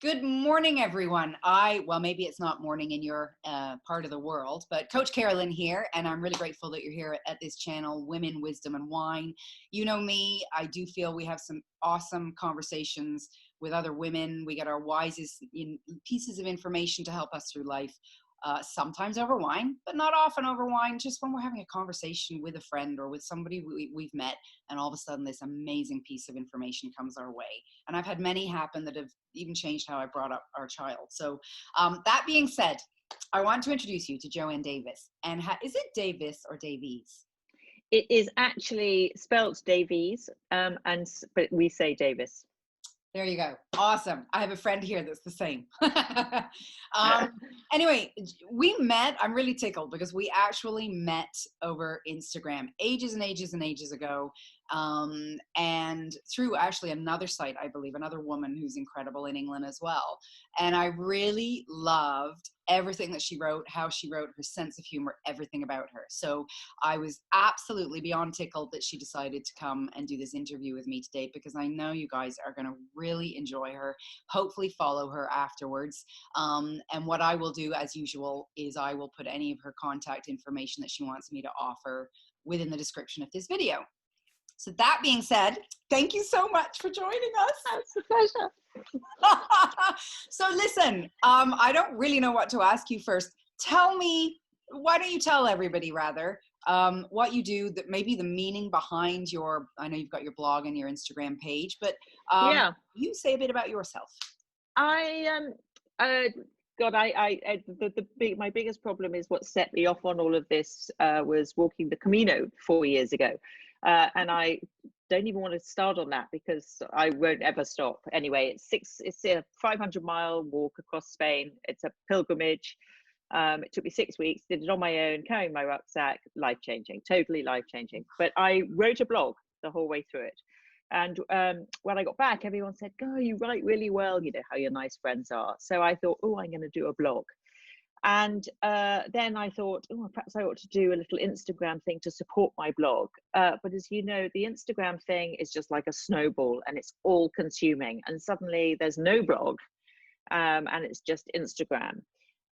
Good morning, everyone. Well, maybe it's not morning in your part of the world, but Coach Carolyn here, and I'm really grateful that you're here at this channel, Women, Wisdom, and Wine. You know me, I do feel we have some awesome conversations with other women. We get our wisest pieces of information to help us through life. Sometimes over wine, but not often over wine, just when we're having a conversation with a friend or with somebody we've met, and all of a sudden this amazing piece of information comes our way. And I've had many happen that have even changed how I brought up our child. So that being said, I want to introduce you to Joanna Davies. And is it Davis or Davies? It is actually spelt Davies, but we say Davis. There you go. Awesome. I have a friend here that's the same. Anyway, we met. I'm really tickled because we actually met over Instagram ages and ages and ages ago. And through actually another site, I believe, another woman who's incredible in England as well. And I really loved everything that she wrote, how she wrote, her sense of humor, everything about her. So I was absolutely beyond tickled that she decided to come and do this interview with me today, because I know you guys are going to really enjoy her. Hopefully follow her afterwards. And what I will do, as usual, is I will put any of her contact information that she wants me to offer within the description of this video. So that being said, thank you so much for joining us. It's a pleasure. So listen, I don't really know what to ask you first. Why don't you tell everybody rather what you do, that maybe the meaning behind I know you've got your blog and your Instagram page, but you say a bit about yourself. My biggest problem is what set me off on all of this was walking the Camino 4 years ago. And I don't even want to start on that because I won't ever stop. Anyway, it's a 500-mile walk across Spain. It's a pilgrimage. It took me 6 weeks, did it on my own, carrying my rucksack, life-changing, totally life-changing. But I wrote a blog the whole way through it. And when I got back, everyone said, "Go, you write really well," you know how your nice friends are. So I thought, oh, I'm going to do a blog. And then I thought, oh, perhaps I ought to do a little Instagram thing to support my blog. But as you know, the Instagram thing is just like a snowball and it's all consuming. And suddenly there's no blog and it's just Instagram.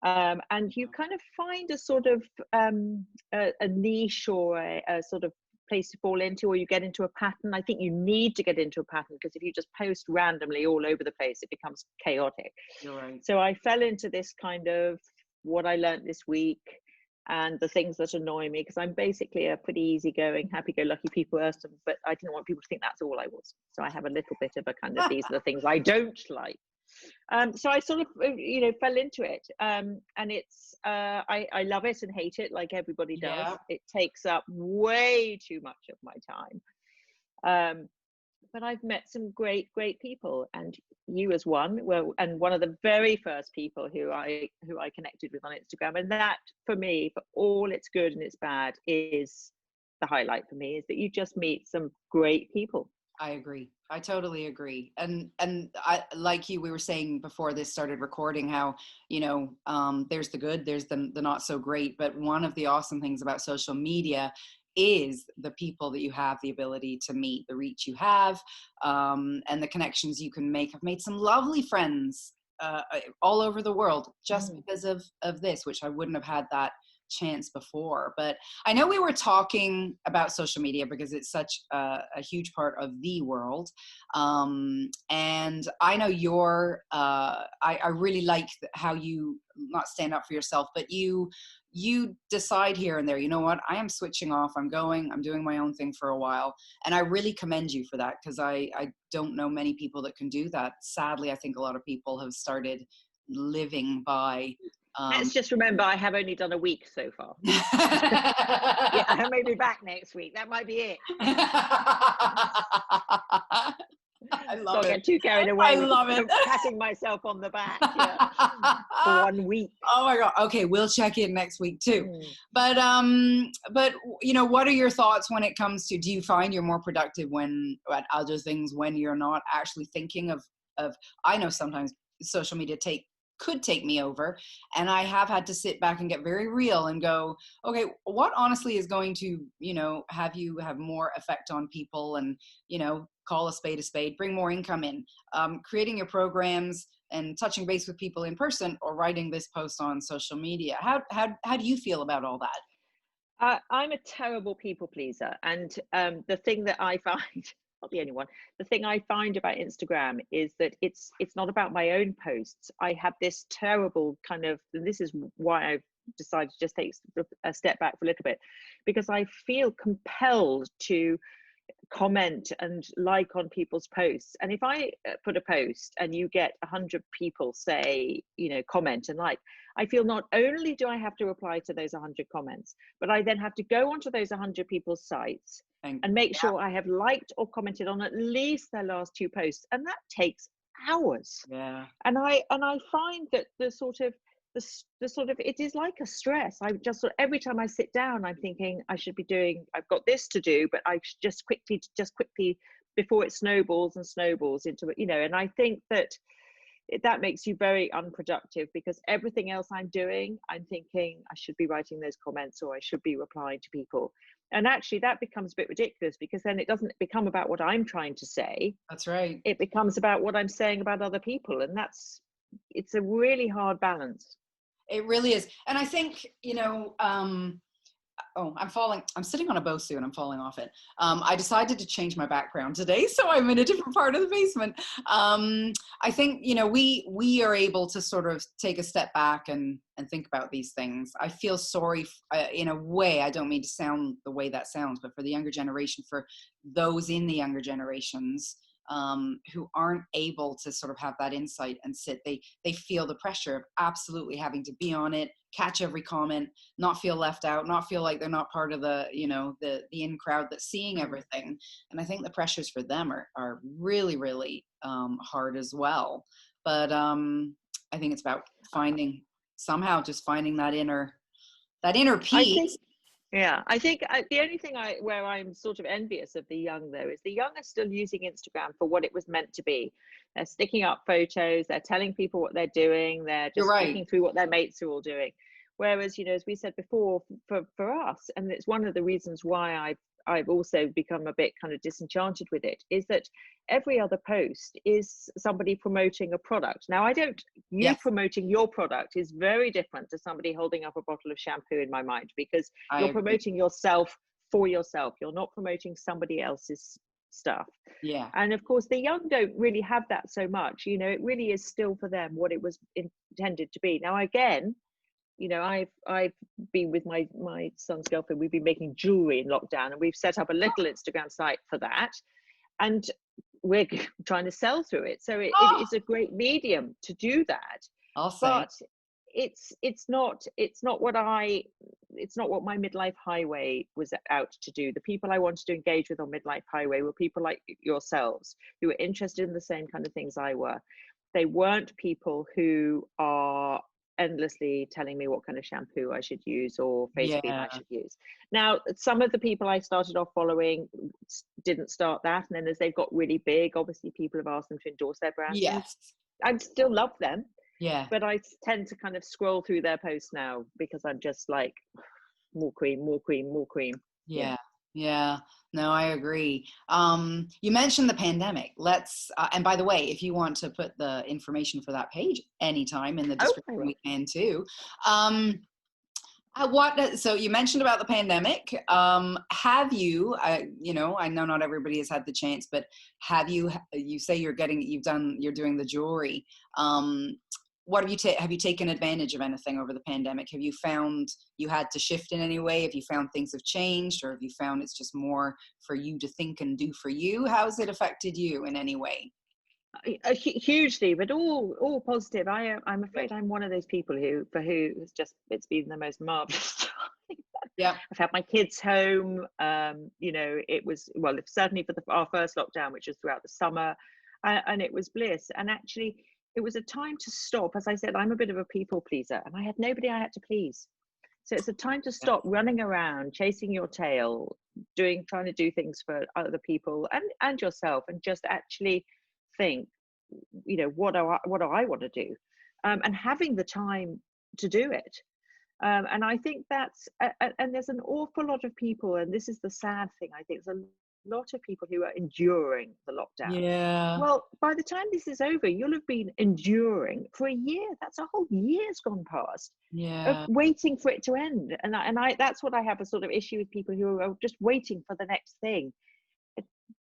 And you kind of find a sort of a niche or a sort of place to fall into, or you get into a pattern. I think you need to get into a pattern, because if you just post randomly all over the place, it becomes chaotic. You're right. So I fell into this kind of what I learned this week and the things that annoy me, because I'm basically a pretty easygoing, happy-go-lucky person, but I didn't want people to think that's all I was. So I have a little bit of a kind of, these are the things I don't like. So I sort of, fell into it. And it's, I love it and hate it like everybody does. Yeah. It takes up way too much of my time. But I've met some great people, and you as one. Well, and one of the very first people who I connected with on Instagram, and that for me, for all its good and its bad, is the highlight for me, is that you just meet some great people. I agree. I totally agree. And I, like we were saying before this started recording, how, there's the good, there's the not so great. But one of the awesome things about social media is the people that you have the ability to meet, the reach you have, and the connections you can make. I've made some lovely friends all over the world just because of this, which I wouldn't have had that chance before. But I know we were talking about social media because it's such a huge part of the world, and I know I really like how you not stand up for yourself, but you decide here and there, you know what, I am switching off, I'm doing my own thing for a while. And I really commend you for that, because I don't know many people that can do that. Sadly, I think a lot of people have started living by let's just remember, I have only done a week so far. Yeah, I may be back next week. That might be it. I love it. Get too carried away. I love it. Patting myself on the back for 1 week. Oh my God. Okay, we'll check in next week too. But what are your thoughts when it comes to? Do you find you're more productive at other things when you're not actually thinking of? I know sometimes social media could take me over, and I have had to sit back and get very real and go, okay, what honestly is going to have more effect on people, and call a spade, bring more income in, creating your programs and touching base with people in person or writing this post on social media. How do you feel about all that? I'm a terrible people pleaser, and the thing that I find, not the only one, the thing I find about Instagram is that it's not about my own posts. I have this terrible kind of, and this is why I've decided to just take a step back for a little bit, because I feel compelled to comment and like on people's posts. And if I put a post and you get 100 people say, comment and like, I feel not only do I have to reply to those 100 comments, but I then have to go onto those 100 people's sites and make sure I have liked or commented on at least their last 2 posts, and that takes hours. Yeah. And I find that the sort of it is like a stress. I just every time I sit down, I'm thinking I've got this to do, but I should just quickly before it snowballs into it, and I think that that makes you very unproductive, because everything else I'm doing, I'm thinking I should be writing those comments or I should be replying to people. And actually that becomes a bit ridiculous, because then it doesn't become about what I'm trying to say. That's right. It becomes about what I'm saying about other people. And it's a really hard balance. It really is. And I think, I'm sitting on a Bosu and I'm falling off it. I decided to change my background today, so I'm in a different part of the basement. I think, we are able to sort of take a step back and think about these things. I feel sorry in a way. I don't mean to sound the way that sounds, but for the younger generation, for those in the younger generations, who aren't able to sort of have that insight and they feel the pressure of absolutely having to be on it, catch every comment, not feel left out, not feel like they're not part of the in crowd that's seeing everything. And I think the pressures for them are really, really hard as well. But I think it's about finding that inner peace. I think the only thing where I'm sort of envious of the young, though, is the young are still using Instagram for what it was meant to be. They're sticking up photos, they're telling people what they're doing, they're just clicking through what their mates are all doing. Whereas, as we said before, for us, and it's one of the reasons why I've also become a bit kind of disenchanted with it, is that every other post is somebody promoting a product. Now, promoting your product is very different to somebody holding up a bottle of shampoo, in my mind, because you're promoting yourself for yourself. You're not promoting somebody else's stuff. Yeah. And of course, the young don't really have that so much. It really is still for them what it was intended to be. Now, again, I've been with my son's girlfriend. We've been making jewelry in lockdown, and we've set up a little Instagram site for that, and we're trying to sell through it. So it is a great medium to do that. But it's not what my Midlife Highway was out to do. The people I wanted to engage with on Midlife Highway were people like yourselves, who were interested in the same kind of things I were. They weren't people who are endlessly telling me what kind of shampoo I should use or face cream I should use. Now, some of the people I started off following didn't start that, and then as they've got really big, obviously people have asked them to endorse their brands. Yes. I still love them. Yeah. But I tend to kind of scroll through their posts now, because I'm just like, more cream. Yeah. No, I agree. You mentioned the pandemic. Let's, and by the way, if you want to put the information for that page anytime in the description, we can too. So you mentioned about the pandemic. Have you, I know not everybody has had the chance, but you say you're doing the jewelry. What have you taken advantage of anything over the pandemic? Have you found you had to shift in any way? Have you found things have changed, or have you found it's just more for you to think and do for you? How has it affected you in any way? Hugely, but all positive. I'm afraid I'm one of those people for who it's been the most marvelous time. Yeah, I've had my kids home. It was certainly for our first lockdown, which was throughout the summer, and it was bliss. And actually, it was a time to stop. As I said, I'm a bit of a people pleaser, and I had nobody I had to please. So it's a time to stop running around, chasing your tail, trying to do things for other people and yourself, and just actually think, what do I want to do, and having the time to do it. And I think that's and there's an awful lot of people, and this is the sad thing. I think there's a lot of people who are enduring the lockdown. Yeah. Well, by the time this is over, you'll have been enduring for a year. That's a whole year's gone past of Yeah. waiting for it to end. And that's what I have a sort of issue with people who are just waiting for the next thing.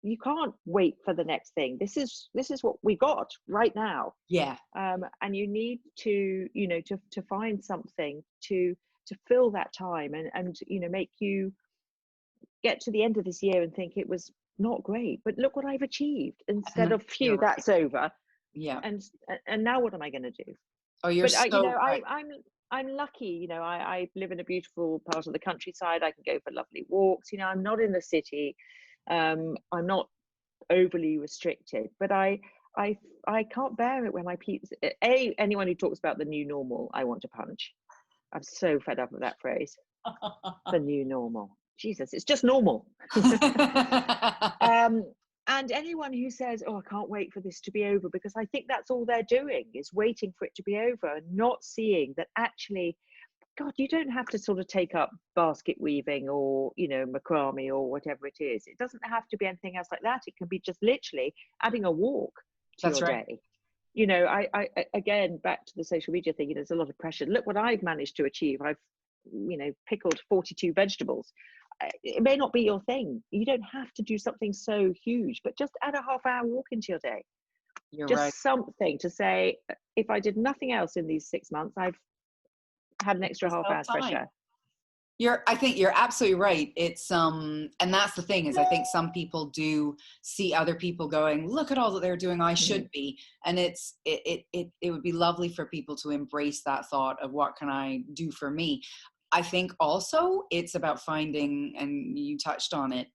You can't wait for the next thing. This is what we got right now. Yeah. And you need to, to find something to fill that time and make you get to the end of this year and think it was not great, but look what I've achieved, instead of You're phew, right. that's over. Yeah. And now what am I going to do? Oh, you're But so right. I'm lucky, I live in a beautiful part of the countryside. I can go for lovely walks. I'm not in the city. I'm not overly restricted, but I can't bear it when my peeps, anyone who talks about the new normal, I want to punch. I'm so fed up of that phrase. The new normal. Jesus, it's just normal. And anyone who says, oh, I can't wait for this to be over, because I think that's all they're doing, is waiting for it to be over and not seeing that actually, God, you don't have to sort of take up basket weaving or, macrame or whatever it is. It doesn't have to be anything else like that. It can be just literally adding a walk to That's your right. day. I again, back to the social media thing, there's a lot of pressure. Look what I've managed to achieve. I've, pickled 42 vegetables. It may not be your thing. You don't have to do something so huge, but just add a half-hour walk into your day. You're Just right. something to say, if I did nothing else in these 6 months, I've had an extra half hour's fresh air. I think you're absolutely right. It's and that's the thing, is I think some people do see other people going, look at all that they're doing, I should be. And it would be lovely for people to embrace that thought of what can I do for me. I think also it's about finding, and you touched on it,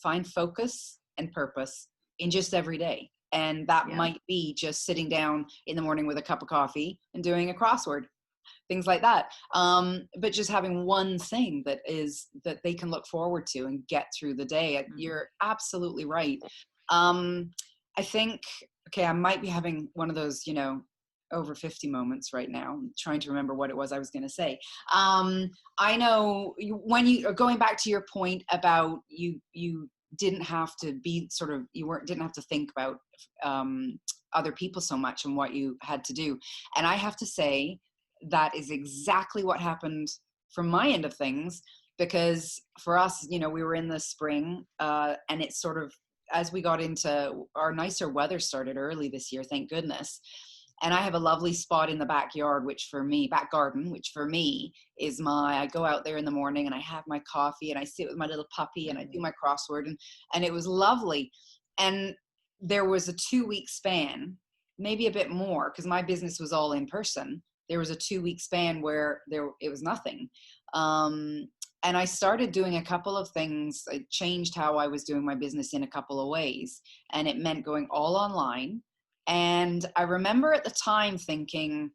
find focus and purpose in just every day. And that might be just sitting down in the morning with a cup of coffee and doing a crossword, things like that. But just having one thing that they can look forward to and get through the day. You're absolutely right. I think, okay, I might be having one of those, over 50 moments right now. I'm trying to remember what it was I was going to say. I know when you are going back to your point about you didn't have to be didn't have to think about other people so much and what you had to do. And I have to say, that is exactly what happened from my end of things, because for us, we were in the spring, and it's sort of, as we got into our nicer weather, started early this year, thank goodness. And I have a lovely spot in the backyard, back garden, which for me is I go out there in the morning and I have my coffee and I sit with my little puppy and I do my crossword, and it was lovely. And there was a 2-week span, maybe a bit more, because my business was all in person. There was a 2-week span where it was nothing. And I started doing a couple of things. I changed how I was doing my business in a couple of ways. And it meant going all online. And I remember at the time thinking,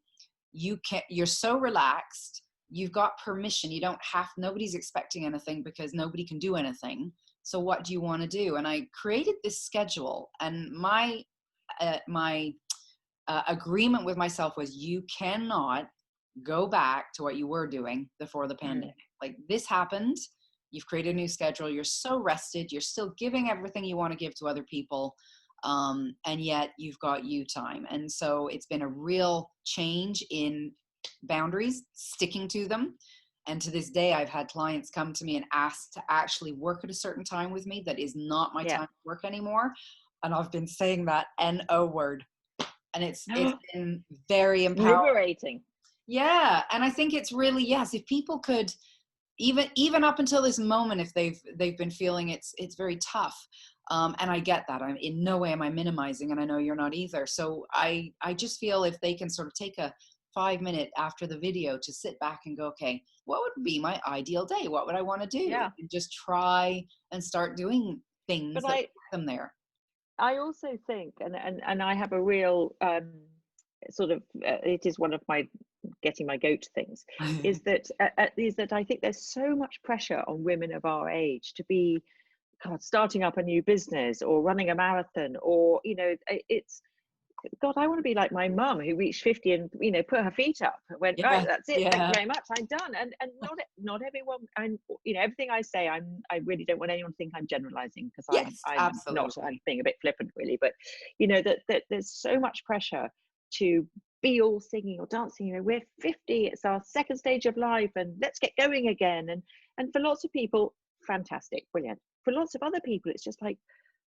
you're so relaxed. You've got permission. Nobody's expecting anything because nobody can do anything. So what do you want to do? And I created this schedule, and my agreement with myself was, you cannot go back to what you were doing before the pandemic. Like, this happened. You've created a new schedule. You're so rested. You're still giving everything you want to give to other people. And yet you've got you time. And so it's been a real change in boundaries, sticking to them. And to this day, I've had clients come to me and ask to actually work at a certain time with me that is not my time to work anymore. And I've been saying that N-O word. And it's been very empowering. Liberating. Yeah. And I think it's really, yes, if people could, even up until this moment, if they've been feeling it's very tough. And I get that. I'm in no way am I minimizing, and I know you're not either. So I just feel if they can sort of take a 5-minute after the video to sit back and go, okay, what would be my ideal day? What would I want to do? Yeah. And just try and start doing things that put them there. I also think, and I have a real sort of, it is one of my getting my goat things, is that I think there's so much pressure on women of our age to be starting up a new business or running a marathon, or it's God, I want to be like my mum who reached 50 and, you know, put her feet up and went, right, Yeah, that's it. Thank you yeah, very much. I'm done. And not everyone, and, you know, everything I say, I really don't want anyone to think I'm generalizing, because yes, I'm not, I'm absolutely. being a bit flippant really, but, you know, that there's so much pressure to be all singing or dancing. You know, we're 50, it's our second stage of life, and let's get going again. And for lots of people, fantastic, brilliant. For lots of other people, it's just like,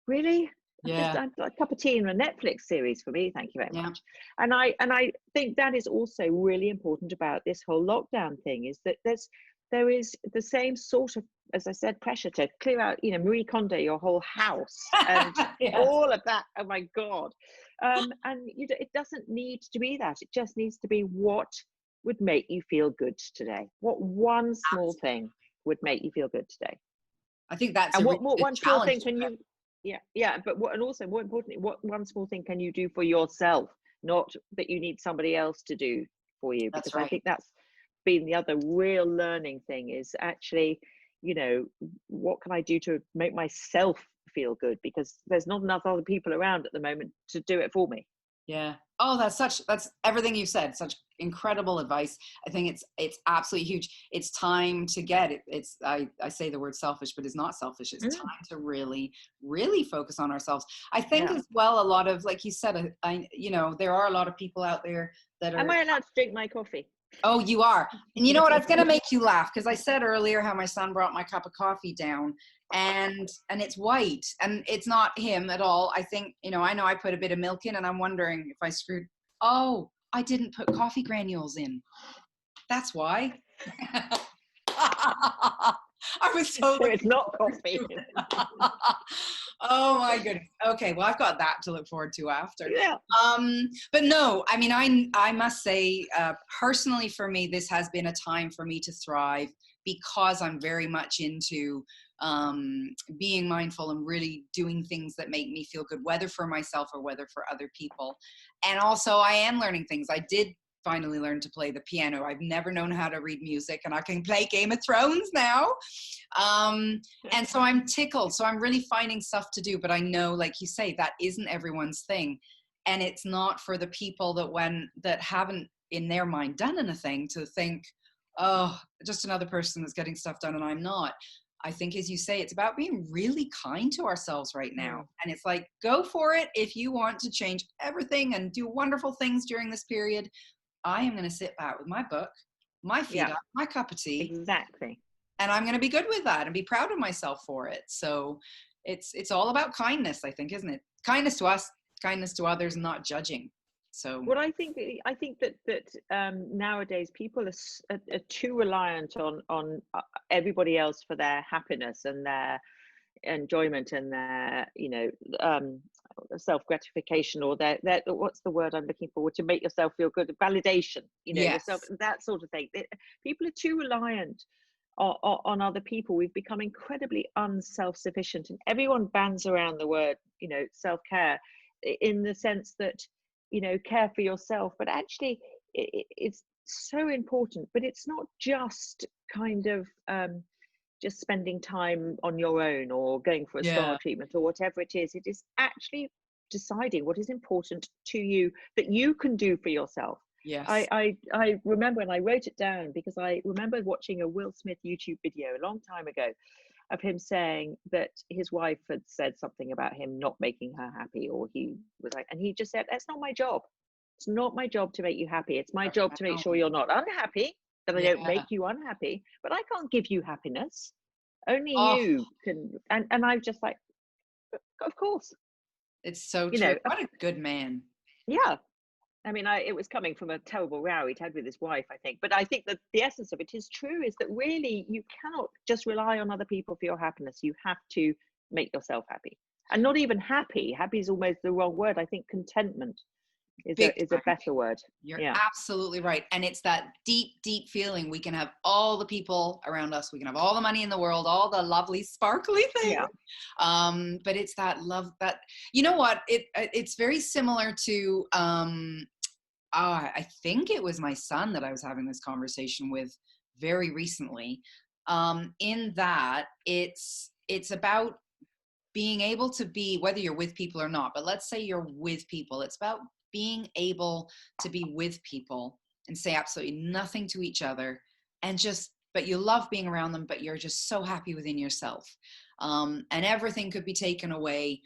really? Yeah, I'm a cup of tea and a Netflix series for me, thank you very yeah, much. And I think that is also really important about this whole lockdown thing, is that there is the same sort of, as I said, pressure to clear out, you know, Marie Kondo your whole house and yes, all of that. Oh my God. And it doesn't need to be that. It just needs to be what would make you feel good today. What one small absolutely. thing would make you feel good today? I think that's And a really what good one small challenge thing to can put. you, yeah, but what, and also more importantly, what one small thing can you do for yourself, not that you need somebody else to do for you? That's Because I right. think that's been the other real learning thing, is actually, you know, what can I do to make myself feel good? Because there's not enough other people around at the moment to do it for me. Yeah. Oh, that's everything you said. Such incredible advice. I think it's absolutely huge. It's time to get it. I say the word selfish, but it's not selfish. It's Mm, time to really, really focus on ourselves. I think yeah. as well, a lot of, like you said, you know, there are a lot of people out there that Am are. I allowed to drink my coffee? Oh, you are. And you know what? I was going to make you laugh because I said earlier how my son brought my cup of coffee down, and it's white and it's not him at all. I think, you know I put a bit of milk in, and I'm wondering if I screwed. Oh, I didn't put coffee granules in. That's why. I was so So looking it's not forward coffee. to it. Oh my goodness. Okay, well I've got that to look forward to after. Yeah. But no, I mean, I must say, personally for me, this has been a time for me to thrive, because I'm very much into being mindful and really doing things that make me feel good, whether for myself or whether for other people. And also, I am learning things. I did finally learn to play the piano. I've never known how to read music, and I can play Game of Thrones now. And so I'm tickled. So I'm really finding stuff to do, but I know, like you say, that isn't everyone's thing. And it's not for the people that haven't in their mind done anything to think, oh, just another person that's getting stuff done and I'm not. I think, as you say, it's about being really kind to ourselves right now. Mm, And it's like, go for it. If you want to change everything and do wonderful things during this period, I am going to sit back with my book, my feet yeah, up, my cup of tea, exactly. and I'm going to be good with that and be proud of myself for it. So it's all about kindness, I think, isn't it? Kindness to us, kindness to others, and not judging. So Well, I think that nowadays people are too reliant on everybody else for their happiness and their enjoyment and their, you know, um, self gratification, or their, what's the word I'm looking for, to make yourself feel good, validation, you know, yourself, yes, that sort of thing. People are too reliant on other people. We've become incredibly unself-sufficient, and everyone bands around the word, you know, self-care, in the sense that, you know, care for yourself, but actually it's so important. But it's not just kind of just spending time on your own or going for a spa yeah, treatment or whatever it is. It is actually deciding what is important to you that you can do for yourself. yes, I remember, and I wrote it down because I remember watching a Will Smith YouTube video a long time ago of him saying that his wife had said something about him not making her happy, or he was like, and he just said, that's not my job. It's not my job to make you happy. It's my job to make sure profound. you're not unhappy, that I don't Yeah. make you unhappy, but I can't give you happiness. Only Oh, you can. And I'm just like, of course, it's so you true. know, What a good man. yeah. I mean, it was coming from a terrible row he'd had with his wife, I think. But I think that the essence of it is true, is that really you cannot just rely on other people for your happiness. You have to make yourself happy. And not even happy. Happy is almost the wrong word. I think contentment Big is a time. better word. You're Yeah. absolutely right. And it's that deep, deep feeling. We can have all the people around us. We can have all the money in the world, all the lovely, sparkly things. Yeah. But it's that love that, you know what? It's very similar to, I think it was my son that I was having this conversation with very recently. In that it's about being able to be, whether you're with people or not, but let's say you're with people, it's about being able to be with people and say absolutely nothing to each other, and just, but you love being around them, but you're just so happy within yourself. And everything could be taken away,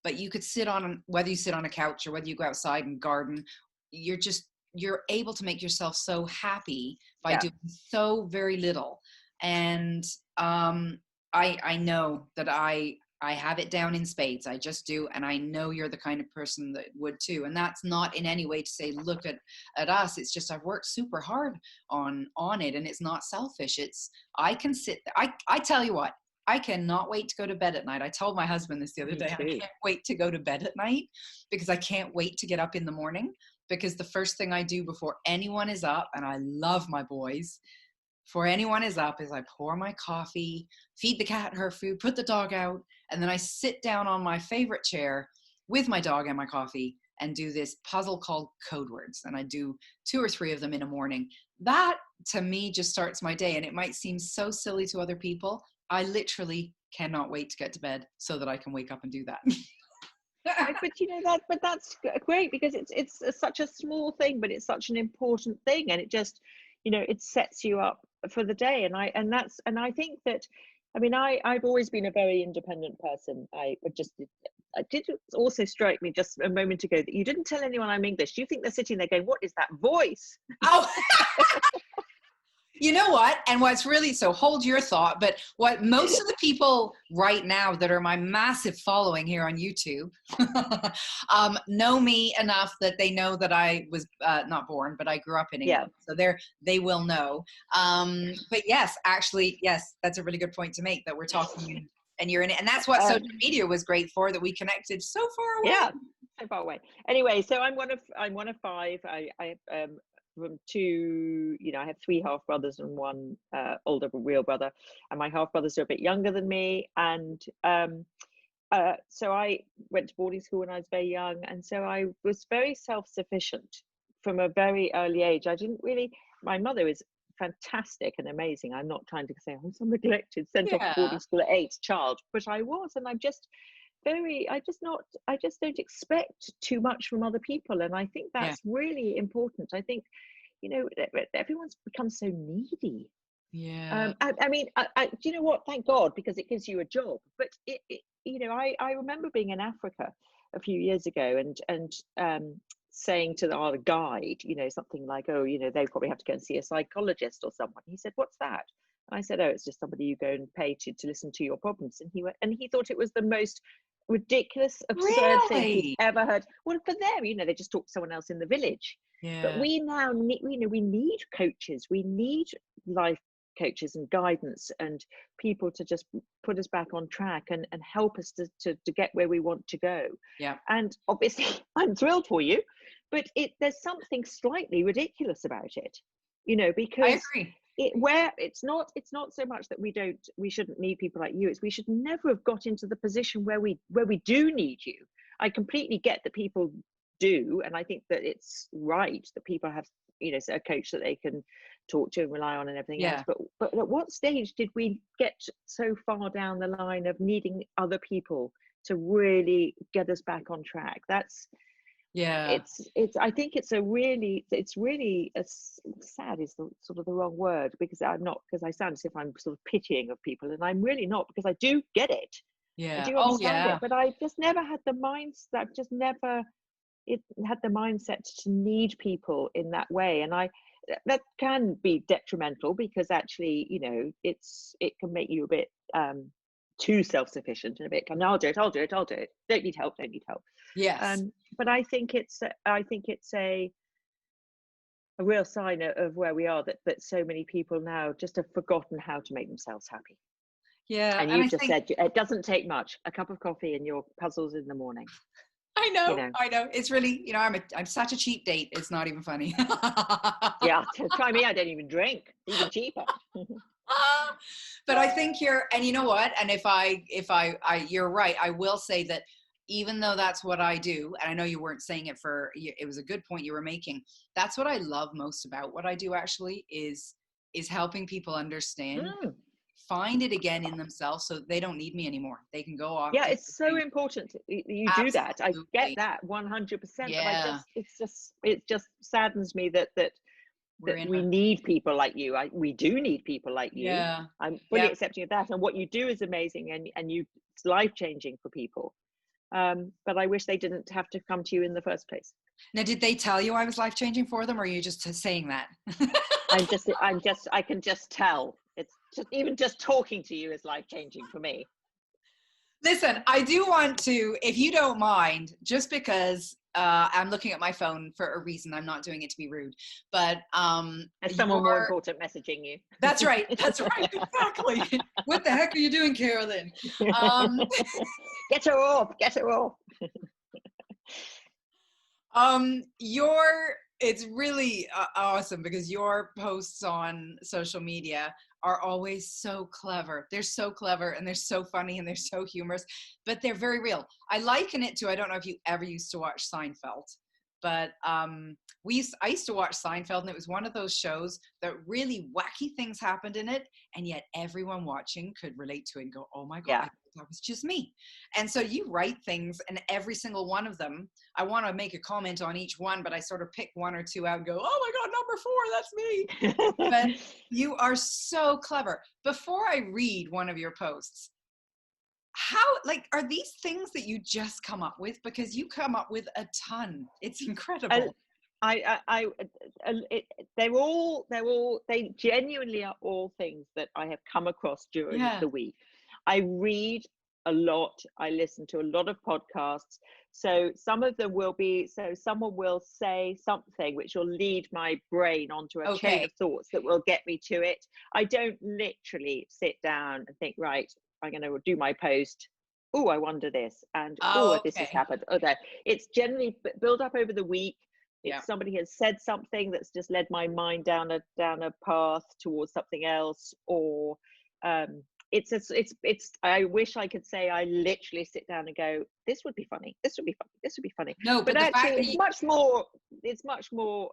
but you could sit on, whether you sit on a couch or whether you go outside and garden, you're able to make yourself so happy by Yeah. doing so very little. And I know that I have it down in spades. I just do. And I know you're the kind of person that would too. And that's not in any way to say, look at us. It's just, I've worked super hard on it, and it's not selfish. It's, I can sit there. I tell you what, I cannot wait to go to bed at night. I told my husband this the other day. I can't wait to go to bed at night because I can't wait to get up in the morning, because the first thing I do before anyone is up, and I love my boys, before anyone is up, is I pour my coffee, feed the cat her food, put the dog out, and then I sit down on my favorite chair with my dog and my coffee and do this puzzle called Code Words. And I do 2 or 3 of them in a morning. That to me just starts my day. And it might seem so silly to other people. I literally cannot wait to get to bed so that I can wake up and do that. But you know that, but that's great, because it's such a small thing, but it's such an important thing, and it just, you know, it sets you up for the day. And I think that, I mean, I've always been a very independent person. It did also strike me just a moment ago that you didn't tell anyone I'm English. Do you think they're sitting there going, what is that voice? Oh, you know what? And what's really, so hold your thought, but what most of the people right now that are my massive following here on YouTube know me enough that they know that I was not born, but I grew up in England. Yeah. So they will know. But yes, actually, yes, that's a really good point to make, that we're talking and you're in it. And that's what social media was great for, that we connected so far away. Yeah, so far away. Anyway, so I'm one of 5. I from 2, you know, I have 3 half brothers and 1 older real brother, and my half brothers are a bit younger than me. And so I went to boarding school when I was very young, and so I was very self-sufficient from a very early age. I didn't really, my mother is fantastic and amazing. I'm not trying to say I'm so neglected, sent off to boarding school at 8 child, but I was, and I'm just I just don't expect too much from other people. And I think that's really important. I think, you know, everyone's become so needy. I mean, do you know what, thank God, because it gives you a job. But it you know, I remember being in Africa a few years ago, and saying to our guide, you know, something like, oh, you know, they probably have to go and see a psychologist or someone. He said, what's that? And I said, oh, it's just somebody you go and pay to listen to your problems. And he thought it was the most ridiculous, absurd thing he's ever heard. Well, for them, you know, they just talk to someone else in the village. But we now need, you know, we need coaches, we need life coaches and guidance and people to just put us back on track and help us to get where we want to go. And obviously I'm thrilled for you, but there's something slightly ridiculous about it, you know, because I agree. It's not so much that we shouldn't need people like you. It's we should never have got into the position where we do need you. I completely get that people do, and I think that it's right that people have, you know, a coach that they can talk to and rely on and everything else. But at what stage did we get so far down the line of needing other people to really get us back on track? That's I think it's really sad is the sort of the wrong word, because I sound as if I'm sort of pitying of people, and I'm really not, because I do get it. I do understand it, but I just never had the mindset. I've just never had the mindset to need people in that way, and that can be detrimental, because actually, you know, it can make you a bit too self-sufficient and a bit I'll do it, don't need help. But I think it's a real sign of where we are, that so many people now just have forgotten how to make themselves happy. And you've just said it doesn't take much, a cup of coffee and your puzzles in the morning. I know. It's really, you know, I'm such a cheap date. It's not even funny. Yeah, try me. I don't even drink. Even cheaper. But I think and you know what? And if I you're right. I will say that even though that's what I do, and I know you weren't saying it it was a good point you were making. That's what I love most about what I do, actually, is helping people understand find it again in themselves so they don't need me anymore. They can go off. Yeah, it's so important you do that. I get that 100%, Yeah. but it just saddens me that we need people like you. We do need people like you. Yeah. I'm fully accepting of that, and what you do is amazing, and it's life-changing for people. But I wish they didn't have to come to you in the first place. Now, did they tell you I was life-changing for them, or are you just saying that? I can just tell. It's just, even just talking to you is life-changing for me. Listen, I do want to, if you don't mind, just because I'm looking at my phone for a reason. I'm not doing it to be rude, but there's someone more important messaging you. That's right. That's right. Exactly. What the heck are you doing, Carolyn? Get her off. Get her off. It's really awesome because your posts on social media are always so clever. They're so clever and they're so funny and they're so humorous, but they're very real. I liken it to, I don't know if you ever used to watch Seinfeld, but I used to watch Seinfeld, and it was one of those shows that really wacky things happened in it, and yet everyone watching could relate to it and go, oh my God, yeah. I thought that was just me. And so you write things, and every single one of them, I want to make a comment on each one, but I sort of pick one or two out and go, oh my God, number 4, that's me. But you are so clever. Before I read one of your posts, are these things that you just come up with? Because you come up with a ton. It's incredible. They genuinely are all things that I have come across during the week. I read a lot. I listen to a lot of podcasts. So some of them will be, so someone will say something which will lead my brain onto a chain of thoughts that will get me to it. I don't literally sit down and think, right, I'm going to do my post. Oh, I wonder this. And this has happened. Okay. It's generally built up over the week. If somebody has said something that's just led my mind down a path towards something else, or I wish I could say I literally sit down and go, this would be funny. This would be funny. This would be funny. No, but actually it's much more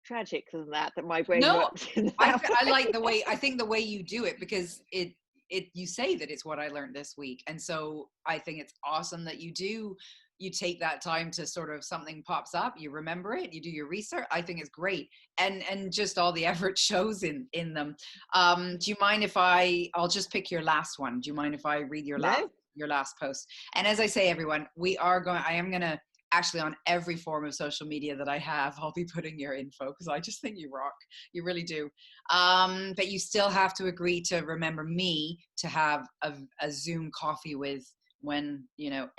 tragic than that my brain works. I like the way, I think the way you do it, because you say that it's what I learned this week. And so I think it's awesome that you take that time to sort of, something pops up, you remember it, you do your research. I think it's great. And just all the effort shows in them. Do you mind if I'll just pick your last one? Do you mind if I read your last post? And as I say, everyone, I am going to actually, on every form of social media that I have, I'll be putting your info, because I just think you rock. You really do. But you still have to agree to remember me to have a Zoom coffee with when,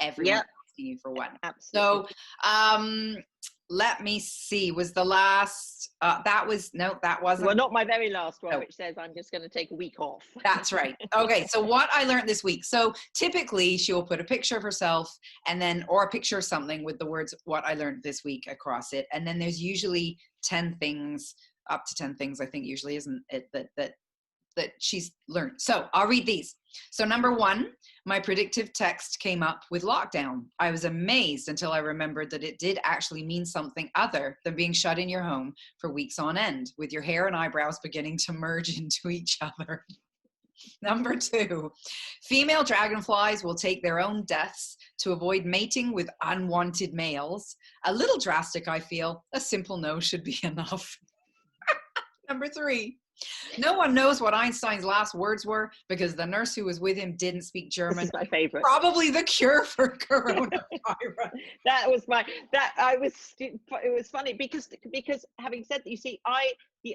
everyone asking you for one. Absolutely. So let me see, was the last, that wasn't. Well, not my very last one, which says I'm just going to take a week off. That's right. Okay. So what I learned this week. So typically she'll put a picture of herself or a picture of something with the words, what I learned this week, across it. And then there's usually 10 things, up to 10 things, I think usually, isn't it, that she's learned. So I'll read these. So number 1, my predictive text came up with lockdown. I was amazed until I remembered that it did actually mean something other than being shut in your home for weeks on end, with your hair and eyebrows beginning to merge into each other. Number 2, female dragonflies will take their own deaths to avoid mating with unwanted males. A little drastic, I feel. A simple no should be enough. Number 3, no one knows what Einstein's last words were because the nurse who was with him didn't speak German. This is my favorite. Probably the cure for coronavirus. It was funny because having said that, you see,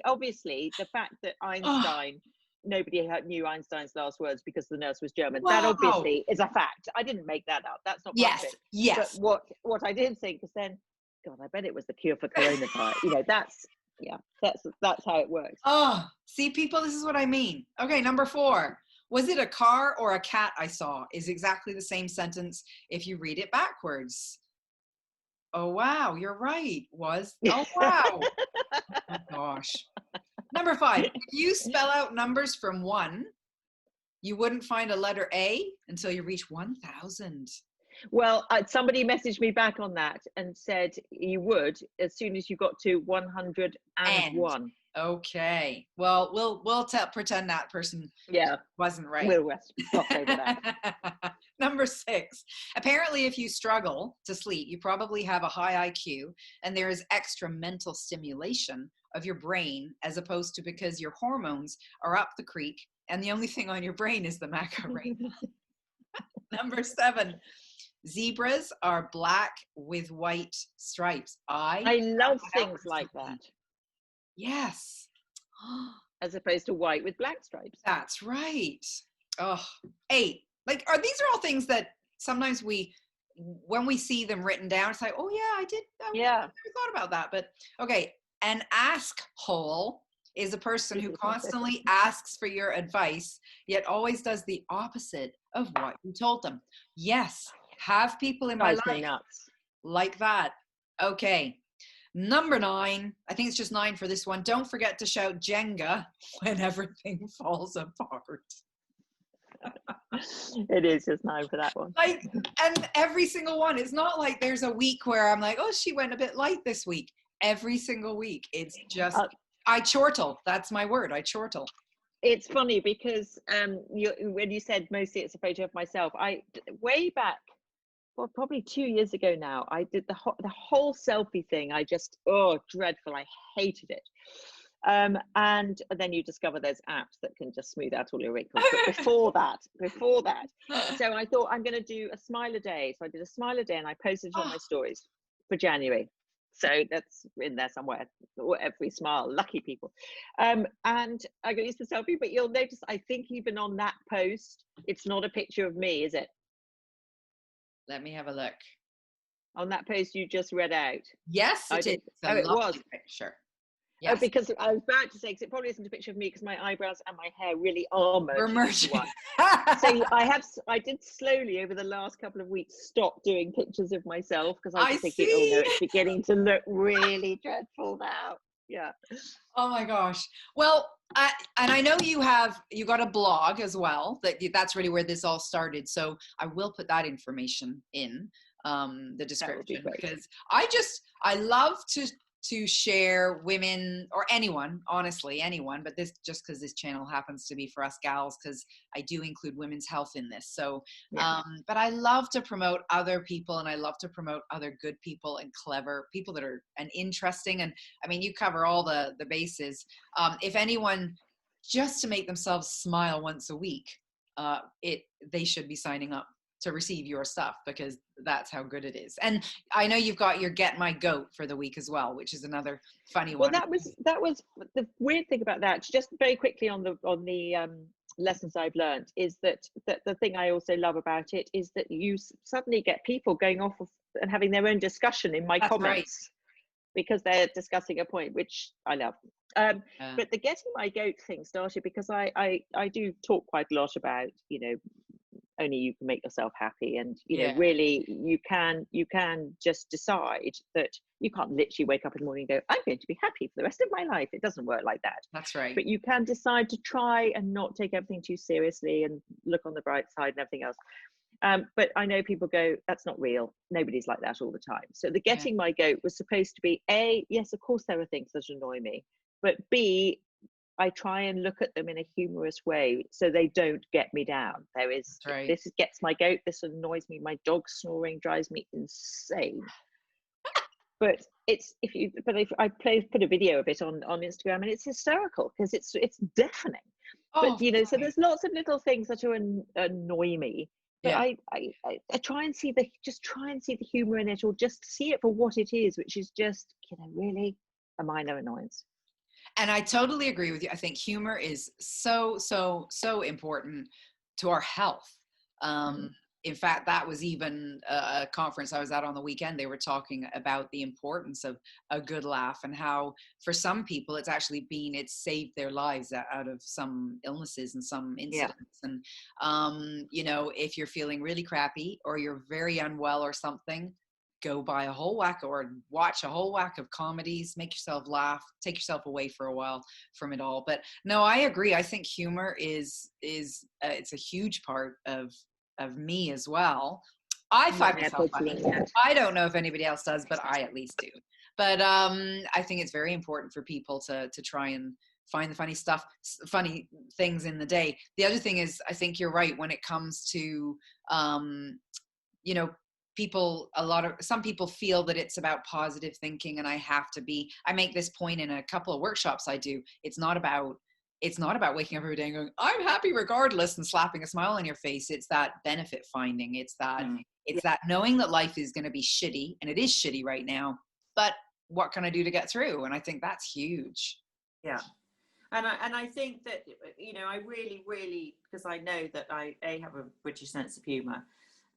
obviously the fact that Einstein, nobody knew Einstein's last words because the nurse was German. Wow. That obviously is a fact. I didn't make that up. That's not bullshit. Yes. But what I did think was then, God, I bet it was the cure for coronavirus. That's how it works. Oh, see, people, this is what I mean. Okay, number 4. Was it a car or a cat I saw? Is exactly the same sentence if you read it backwards. Oh, wow, you're right. Oh, wow. Oh, gosh. Number 5, if you spell out numbers from 1, you wouldn't find a letter A until you reach 1,000. Well, somebody messaged me back on that and said you would as soon as you got to 101. Okay. Well, we'll pretend that person Yeah, wasn't right. we'll gloss over that. Number 6. Apparently, if you struggle to sleep, you probably have a high IQ, and there is extra mental stimulation of your brain, as opposed to because your hormones are up the creek, and the only thing on your brain is the Macarena. Number 7. Zebras are black with white stripes. I love things like that. Yes. As opposed to white with black stripes. That's right. Oh, 8. Like, these are all things that sometimes when we see them written down, it's like, oh yeah, I never thought about that. But okay, an ask hole is a person who constantly asks for your advice, yet always does the opposite of what you told them. Yes, have people in my life like that. Okay. Number 9, I think it's just 9 for this one. Don't forget to shout Jenga when everything falls apart. It is just 9 for that one. Like, and every single one. It's not like there's a week where I'm like, oh, she went a bit light this week. Every single week. It's just, I chortle. That's my word. I chortle. It's funny because when you said mostly it's a photo of myself, way back, well, probably 2 years ago now, I did the whole selfie thing. I just, dreadful. I hated it. And then you discover there's apps that can just smooth out all your wrinkles. But before that, so I thought I'm going to do a smile a day. So I did a smile a day and I posted it on my stories for January. So that's in there somewhere. Every smile, lucky people. And I got used to selfie, but you'll notice, I think even on that post, it's not a picture of me, is it? Let me have a look. On that post you just read out. Yes, it is. It was. Picture. Yes. Oh, because I was about to say, because it probably isn't a picture of me because my eyebrows and my hair really are merging. So I did slowly over the last couple of weeks stop doing pictures of myself because I was thinking, oh no, it's beginning to look really dreadful now. Yeah. Oh my gosh. Well, and I know you got a blog as well. That's really where this all started. So I will put that information in the description because I love to share women or anyone, honestly, anyone, but this just because this channel happens to be for us gals, because I do include women's health in this. So, but I love to promote other people, and I love to promote other good people and clever people that are interesting. And I mean, you cover all the bases. If anyone just to make themselves smile once a week, they should be signing up to receive your stuff because that's how good it is. And I know you've got your Get My Goat for the week as well, which is another funny one. Well, that was the weird thing about that. Just very quickly on the lessons I've learned is that the thing I also love about it is that you suddenly get people going off and having their own discussion in my comments because they're discussing a point, which I love. But the Getting My Goat thing started because I do talk quite a lot about, only you can make yourself happy, and really you can just decide that you can't literally wake up in the morning and go, I'm going to be happy for the rest of my life. It doesn't work like that. That's right. But you can decide to try and not take everything too seriously and look on the bright side and everything else. But I know people go, that's not real. Nobody's like that all the time. So the Getting My Goat was supposed to be A, yes, of course there are things that annoy me, but B, I try and look at them in a humorous way so they don't get me down. This gets my goat, this annoys me, my dog snoring drives me insane. But if I put a video of it on Instagram, and it's hysterical because it's deafening. But so there's lots of little things that annoy me. But I try and see the humor in it, or just see it for what it is, which is just really a minor annoyance. And I totally agree with you. I think humor is so important to our health. In fact, that was even a conference I was at on the weekend. They were talking about the importance of a good laugh and how for some people it's saved their lives out of some illnesses and some incidents. And, if you're feeling really crappy or you're very unwell or something, go buy a whole whack or watch a whole whack of comedies, make yourself laugh, take yourself away for a while from it all. But no, I agree. I think humor is it's a huge part of me as well. I Not find in myself airports funny. yet. I don't know if anybody else does, but I at least do. But I think it's very important for people to try and find the funny stuff, funny things in the day. The other thing is, I think you're right when it comes to, you know, some people feel that it's about positive thinking, and I make this point in a couple of workshops I do. It's not about waking up every day and going, I'm happy regardless, and slapping a smile on your face. It's that benefit finding. It's that knowing that life is going to be shitty, and it is shitty right now, but what can I do to get through? And I think that's huge. Yeah. And I think that, you know, I really, because I know that I have a British sense of humour,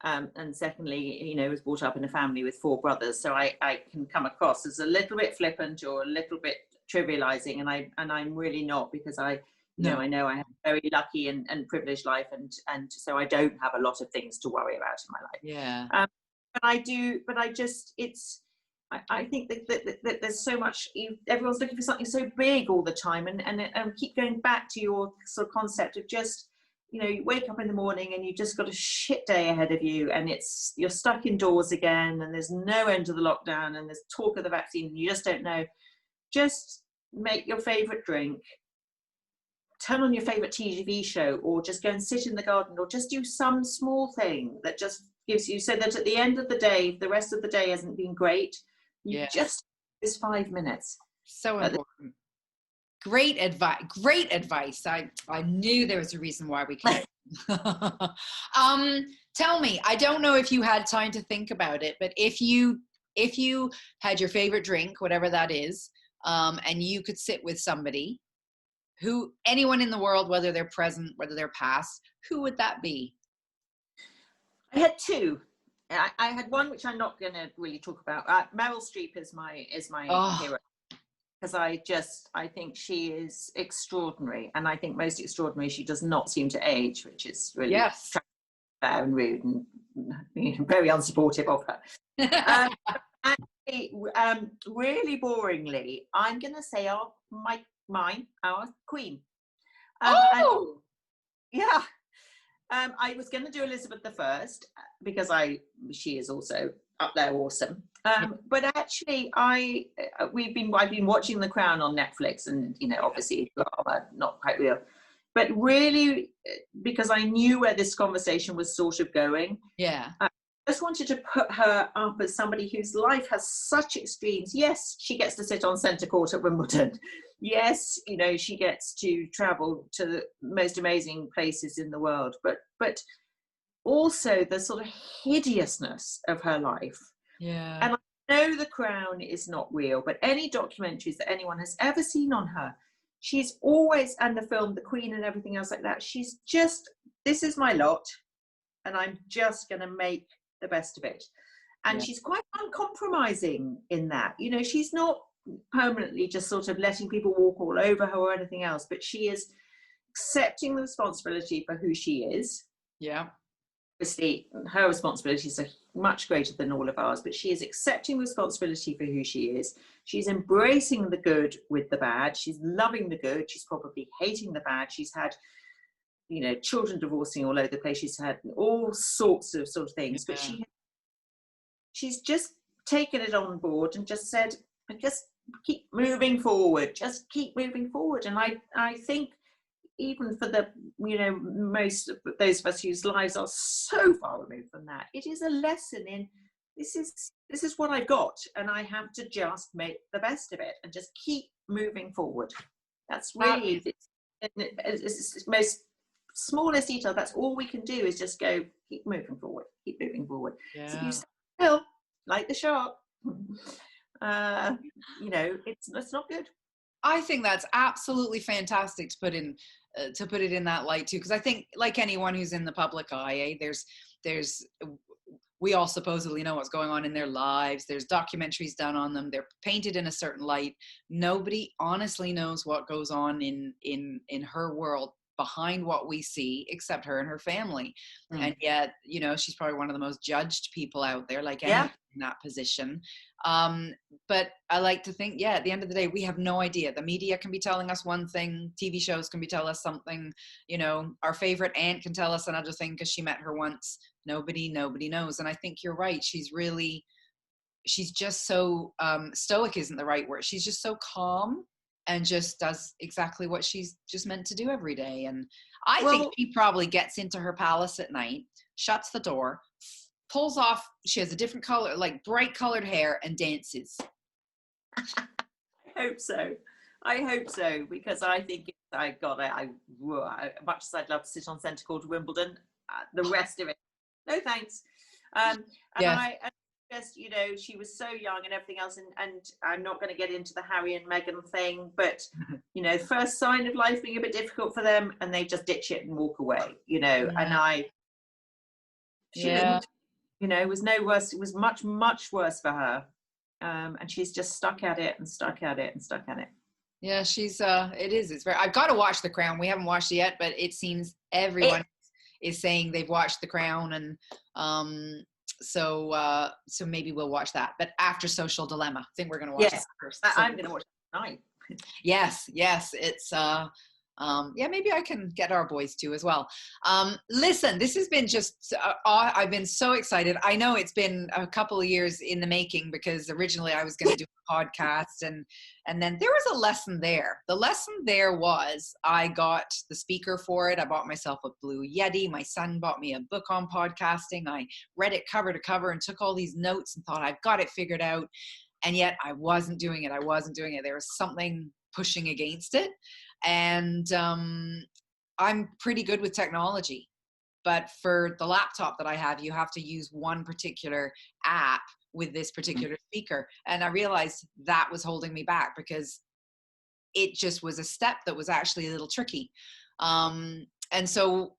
and secondly, you know, was brought up in a family with 4 brothers, so I can come across as a little bit flippant or a little bit trivializing, and I'm really not, because I know I have a very lucky and privileged life, and so I don't have a lot of things to worry about in my life. Yeah. I think that there's so much, everyone's looking for something so big all the time, and keep going back to your sort of concept of just, you know, you wake up in the morning and you just got a shit day ahead of you, and you're stuck indoors again, and there's no end to the lockdown, and there's talk of the vaccine, and you just don't know. Just make your favorite drink, turn on your favorite TV show, or just go and sit in the garden, or just do some small thing that just gives you, so that at the end of the day, if the rest of the day hasn't been great, you just this 5 minutes. So important. Great advice. I knew there was a reason why we connected. Tell me, I don't know if you had time to think about it, but if you had your favorite drink, whatever that is, and you could sit with somebody, anyone in the world, whether they're present, whether they're past, who would that be? I had 2. I had one which I'm not going to really talk about. Meryl Streep is my hero, because I think she is extraordinary, and I think most extraordinary, she does not seem to age, which is really fair and rude and, you know, very unsupportive of her. Really boringly, I'm going to say our Queen. Yeah. I was going to do Elizabeth I, because she is also up there awesome. But actually, I've been watching The Crown on Netflix, and, you know, obviously not quite real, but really, because I knew where this conversation was sort of going. Yeah. I just wanted to put her up as somebody whose life has such extremes. Yes, she gets to sit on centre court at Wimbledon. Yes, you know, she gets to travel to the most amazing places in the world, but also the sort of hideousness of her life. Yeah. And I know The Crown is not real, but any documentaries that anyone has ever seen on her, she's always, and the film The Queen and everything else like that, she's just, this is my lot, and I'm just going to make the best of it. And she's quite uncompromising in that. You know, she's not permanently just sort of letting people walk all over her or anything else, but she is accepting the responsibility for who she is. Yeah. Obviously, her responsibilities are much greater than all of ours, but she is accepting responsibility for who she is. She's embracing the good with the bad. She's loving the good. She's probably hating the bad. She's had, you know, children divorcing all over the place. She's had all sorts of things, but she's just taken it on board and just said, just keep moving forward, just keep moving forward. And I think, even for the, you know, most of those of us whose lives are so far removed from that, it is a lesson in, this is what I've got, and I have to just make the best of it and just keep moving forward. That's really it's most smallest detail. That's all we can do, is just go, keep moving forward, keep moving forward. So if you stand still like the shark, you know, it's not good. I think that's absolutely fantastic to put it in that light too, because I think, like anyone who's in the public eye, there's we all supposedly know what's going on in their lives. There's documentaries done on them. They're painted in a certain light. Nobody honestly knows what goes on in her world behind what we see except her and her family. And yet, she's probably one of the most judged people out there, like anyone in that position. But I like to think, at the end of the day, we have no idea. The media can be telling us one thing, TV shows can be telling us something, our favorite aunt can tell us another thing because she met her once. Nobody knows. And I think you're right. She's just so stoic isn't the right word. She's just so calm and just does exactly what she's just meant to do every day. And I think she probably gets into her palace at night, shuts the door, pulls off, she has a different color, like bright colored hair, and dances. I hope so, because I think much as I'd love to sit on centre court of Wimbledon, the rest of it, no thanks. And I just, she was so young and everything else, and I'm not going to get into the Harry and Meghan thing, but first sign of life being a bit difficult for them, and they just ditch it and walk away, and she didn't, it was no worse. It was much, much worse for her. And she's just stuck at it. Yeah, she's it's very, I've got to watch The Crown. We haven't watched it yet, but it seems everyone is saying they've watched The Crown, and so maybe we'll watch that, but after Social Dilemma. I think we're going to watch that first. I'm going to watch it tonight. Yes, it's maybe I can get our boys to as well. Listen, this has been just I've been so excited. I know it's been a couple of years in the making, because originally I was going to do a podcast, and then there was a lesson there. The lesson there was I got the speaker for it. I bought myself a Blue Yeti. My son bought me a book on podcasting. I read it cover to cover and took all these notes and thought, I've got it figured out. And yet I wasn't doing it. There was something pushing against it. And I'm pretty good with technology, but for the laptop that I have, you have to use one particular app with this particular speaker. And I realized that was holding me back, because it just was a step that was actually a little tricky. And so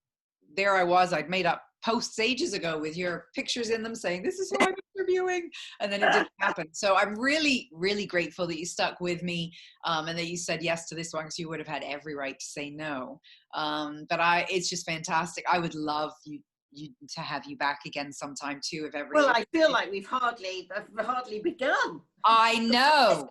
there I was, I'd made up posts ages ago with your pictures in them saying, this is who I'm interviewing. And then it didn't happen. So I'm really, really grateful that you stuck with me, and that you said yes to this one, because you would have had every right to say no. But it's just fantastic. I would love you to have you back again sometime too, if ever. Well, I feel like we've hardly begun. I know.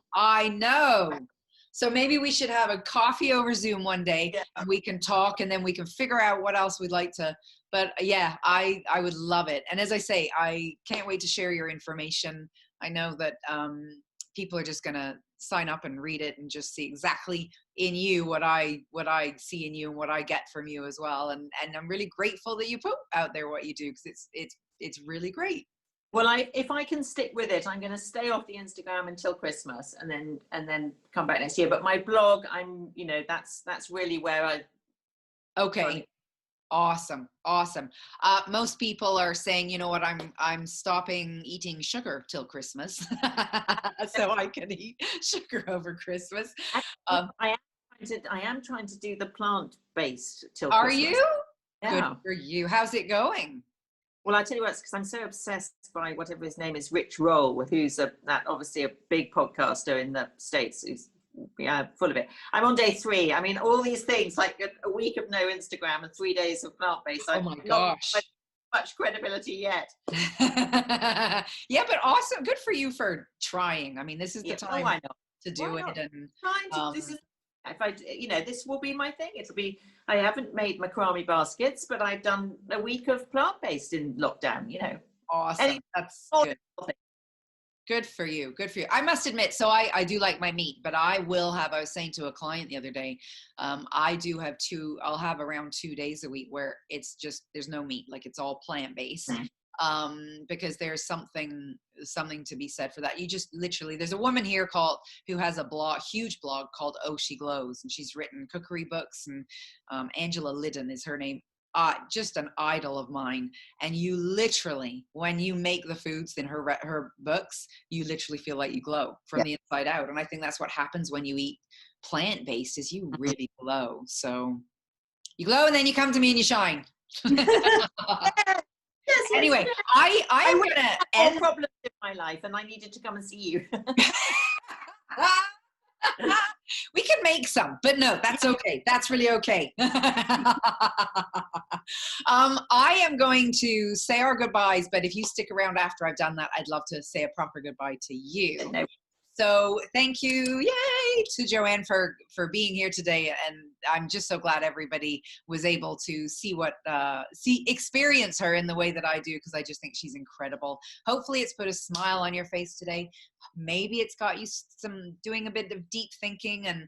So maybe we should have a coffee over Zoom one day, and we can talk, and then we can figure out what else we'd like to. But I would love it. And as I say, I can't wait to share your information. I know that people are just going to sign up and read it and just see exactly in you what I see in you and what I get from you as well. And I'm really grateful that you put out there what you do, because it's really great. Well, if I can stick with it, I'm going to stay off the Instagram until Christmas, and then come back next year. But my blog, that's really where I. Okay. Awesome. Most people are saying, you know what, I'm stopping eating sugar till Christmas, so I can eat sugar over Christmas. I am trying to do the plant-based till Are Christmas. You? Yeah. Good for you. How's it going? Well, I tell you what, it's because I'm so obsessed by whatever his name is, Rich Roll, who's obviously a big podcaster in the States, who's full of it. I'm on day 3. I mean, all these things, like a week of no Instagram and 3 days of plant-based. Oh my gosh. Not much credibility yet. Yeah, but awesome. Good for you for trying. I mean, this is the time to do it. And this will be my thing. I haven't made macrame baskets, but I've done a week of plant-based in lockdown, Awesome. That's good. Good for you. I must admit, so I do like my meat, but I was saying to a client the other day, I'll have around 2 days a week where it's just, there's no meat, like it's all plant-based. Because there's something to be said for that. You just literally, there's a woman here who has a huge blog called Oh She Glows, and she's written cookery books, and Angela Liddon is her name. Just an idol of mine. And you literally, when you make the foods in her books, you literally feel like you glow from the inside out. And I think that's what happens when you eat plant-based, is you really glow. So you glow, and then you come to me and you shine. Anyway, I'm going to end problems in my life, and I needed to come and see you. We can make some, but no, that's okay. That's really okay. I am going to say our goodbyes, but if you stick around after I've done that, I'd love to say a proper goodbye to you. No. So thank you, yay, to Joanne for being here today, and I'm just so glad everybody was able to see experience her in the way that I do, because I just think she's incredible. Hopefully it's put a smile on your face today. Maybe it's got you doing a bit of deep thinking, and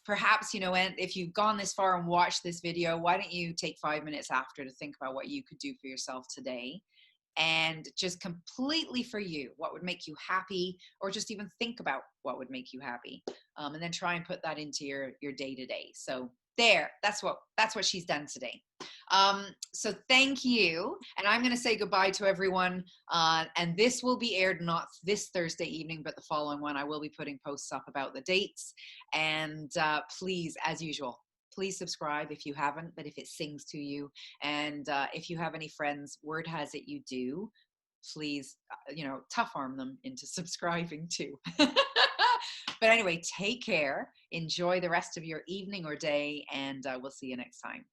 perhaps, you know, and if you've gone this far and watched this video, why don't you take 5 minutes after to think about what you could do for yourself today, and just completely for you, what would make you happy, or just even think about what would make you happy, and then try and put that into your day-to-day. So there, that's what she's done today. So thank you, and I'm going to say goodbye to everyone, and this will be aired not this Thursday evening but the following one. I will be putting posts up about the dates, and please, as usual, please subscribe if you haven't, but if it sings to you, and if you have any friends, word has it you do, please, tough arm them into subscribing too. But anyway, take care, enjoy the rest of your evening or day, and we'll see you next time.